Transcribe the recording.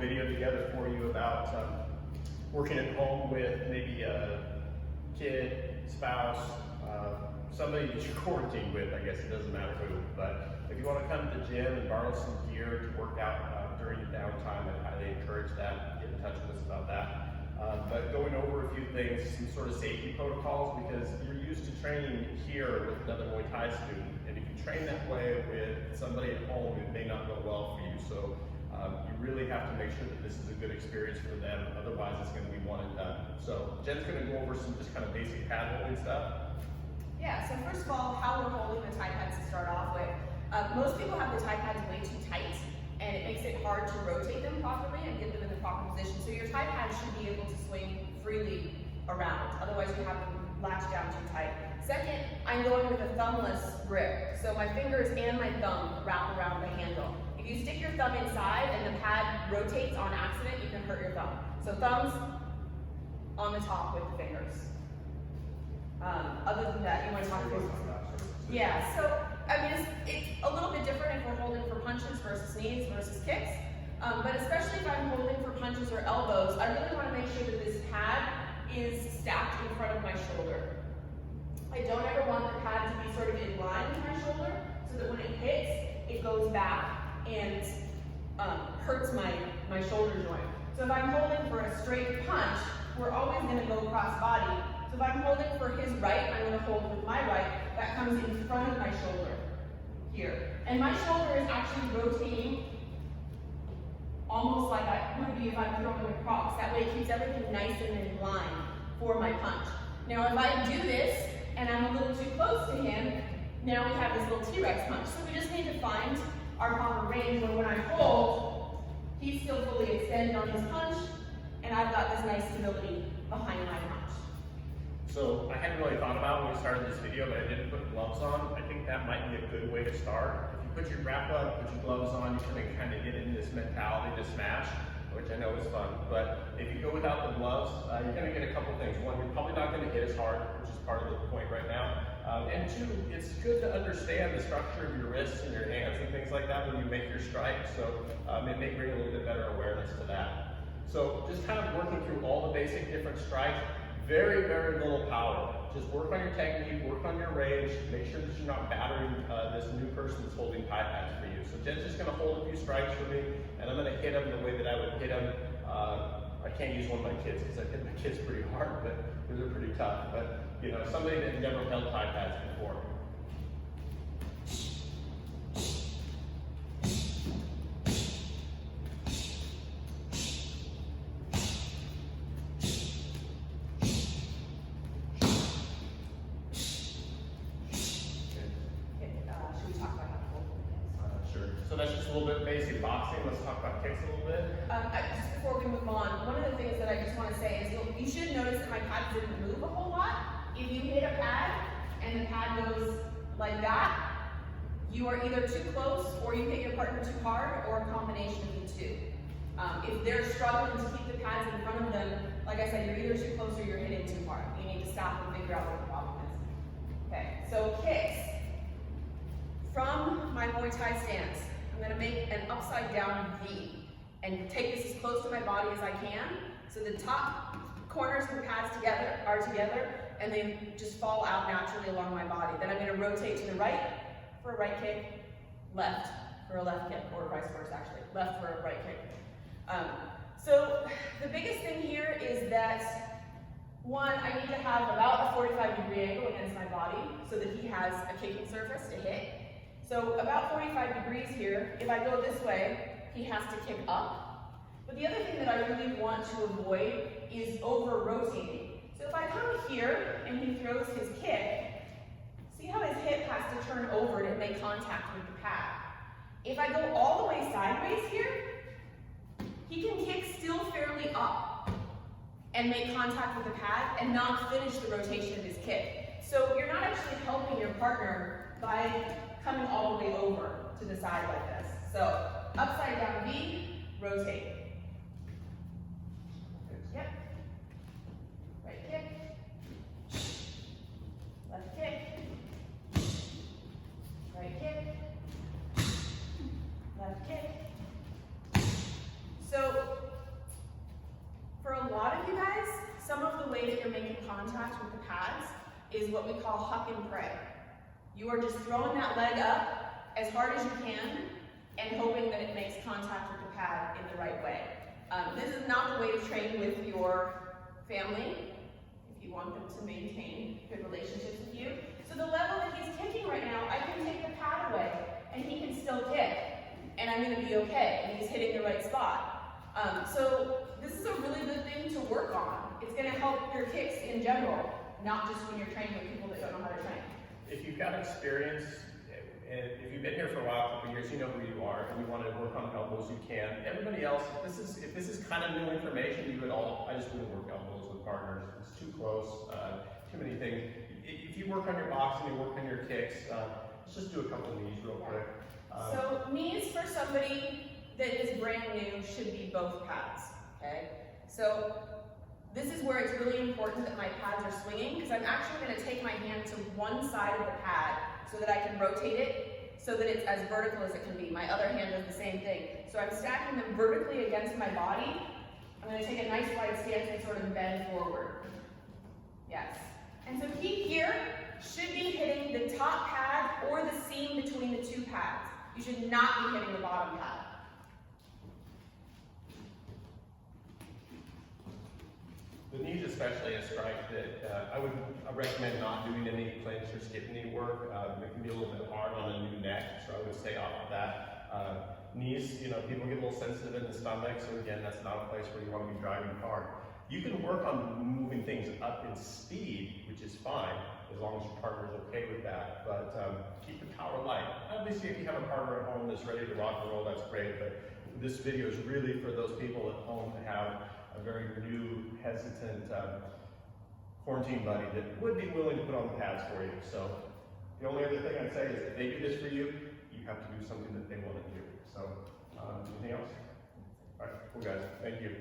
video together for you about working at home with maybe a kid, spouse, somebody that you're quarantined with. I guess it doesn't matter who, but if you want to come to the gym and borrow some gear to work out during your downtime, I highly encourage that. Get in touch with us about that. But going over a few things, some sort of safety protocols, because you're used to training here with another Muay Thai student, and if you train that way with somebody at home, it may not go well for you. So you really have to make sure that this is a good experience for them, otherwise it's going to be one and done. So Jen's going to go over some just kind of basic pad holding stuff. Yeah, so first of all, how we're holding the Thai pads to start off with. Most people have the Thai pads way too tight, and it makes it hard to rotate them properly and get them in the proper position. So your Thai pads should be able to swing freely around, otherwise you have them latched down too tight. Second, I'm going with a thumbless grip. So my fingers and my thumb wrap around the handle. If you stick your thumb inside and the pad rotates on accident, you can hurt your thumb. So thumbs on the top with the fingers. Other than that, you want to talk about yeah, so I mean, it's a little bit different if we're holding for punches versus knees versus kicks. But especially if I'm holding for punches or elbows, I really want to make sure that this pad is stacked in front of my shoulder. I don't ever want the pad to be sort of in line with my shoulder, so that when it hits, it goes back and hurts my shoulder joint. So if I'm holding for a straight punch, we're always going to go cross body. So if I'm holding for his right, I'm going to hold with my right. That comes in front of my shoulder here. And my shoulder is actually rotating almost like I would be if I'm throwing a cross. That way it keeps everything nice and in line for my punch. Now if I do this and I'm a little too close to him, now we have this little T-Rex punch. So we just need to find our proper range where when I hold, he's still fully extended on his punch, and I've got this nice stability behind my punch. So I hadn't really thought about when we started this video, but I didn't put gloves on. I think that might be a good way to start. If you put your wrap up, put your gloves on, you can kind of get into this mentality to smash, which I know is fun. But if you go without the gloves, you're going to get a couple things. One, you're probably not going to hit as hard, which is part of the point right now. And two, it's good to understand the structure of your wrists and your hands and things like that when you make your strike. So it may bring a little bit better awareness to that. So just kind of working through all the basic different strikes. Very, very little power. Just work on your technique, work on your range, make sure that you're not battering this new person that's holding Thai pads for you. So Jen's just going to hold a few strikes for me, and I'm going to hit them the way that I would hit them. I can't use one of my kids because I hit my kids pretty hard, but they're pretty tough. But you know, somebody that never held Thai pads before. So that's just a little bit basic boxing. Let's talk about kicks a little bit. Just before we move on, one of the things that I just want to say is you should notice that my pad didn't move a whole lot. If you hit a pad and the pad goes like that, you are either too close or you hit your partner too hard, or a combination of the two. If they're struggling to keep the pads in front of them, like I said, you're either too close or you're hitting too hard. You need to stop and figure out what the problem is. Okay, so kicks. From my Muay Thai stance, I'm going to make an upside down V and take this as close to my body as I can, so the top corners of the pads are together, and they just fall out naturally along my body. Then I'm going to rotate to the right for a right kick, left for a left kick, or vice versa actually, left for a right kick. So the biggest thing here is that, one, I need to have about a 45-degree angle against my body so that he has a kicking surface to hit. So about 45 degrees here, if I go this way, he has to kick up. But the other thing that I really want to avoid is over-rotating. So if I come here and he throws his kick, see how his hip has to turn over to make contact with the pad. If I go all the way sideways here, he can kick still fairly up and make contact with the pad and not finish the rotation of his kick. So you're not actually helping your partner by coming all the way over to the side like this. So upside down V, rotate. Yep. Right kick. Left kick. Right kick. Left kick. So way that you're making contact with the pads is what we call huck and pray. You are just throwing that leg up as hard as you can and hoping that it makes contact with the pad in the right way. This is not the way to train with your family if you want them to maintain good relationships with you. So the level that he's kicking right now, I can take the pad away and he can still kick and I'm going to be okay and he's hitting the right spot. So this is a really good thing to work on. It's going to help your kicks in general, not just when you're training with people that don't know how to train. If you've got experience, and if you've been here for a while, a couple years, you know who you are, and you want to work on elbows, you can. Everybody else, if this is kind of new information, I just wouldn't work elbows with partners. It's too close, too many things. If you work on your boxing, you work on your kicks, let's just do a couple of knees real quick. So knees for somebody that is brand new should be both pads, okay? So this is where it's really important that my pads are swinging, because I'm actually going to take my hand to one side of the pad so that I can rotate it so that it's as vertical as it can be. My other hand does the same thing. So I'm stacking them vertically against my body. I'm going to take a nice wide stance and sort of bend forward. Yes. And so he here should be hitting the top pad or the seam between the two pads. You should not be hitting the bottom pad. The knees, especially a strike that I would recommend not doing any planks or skip knee work. It can be a little bit hard on a new neck, so I would stay off of that. Knees, people get a little sensitive in the stomach, so again, that's not a place where you want to be driving hard. You can work on moving things up in speed, which is fine, as long as your partner is okay with that, but keep the power light. Obviously, if you have a partner at home that's ready to rock and roll, that's great, but this video is really for those people at home that have a very new, hesitant quarantine buddy that would be willing to put on the pads for you. So the only other thing I'd say is if they do this for you, you have to do something that they want to do. So anything else? All right, cool guys, thank you.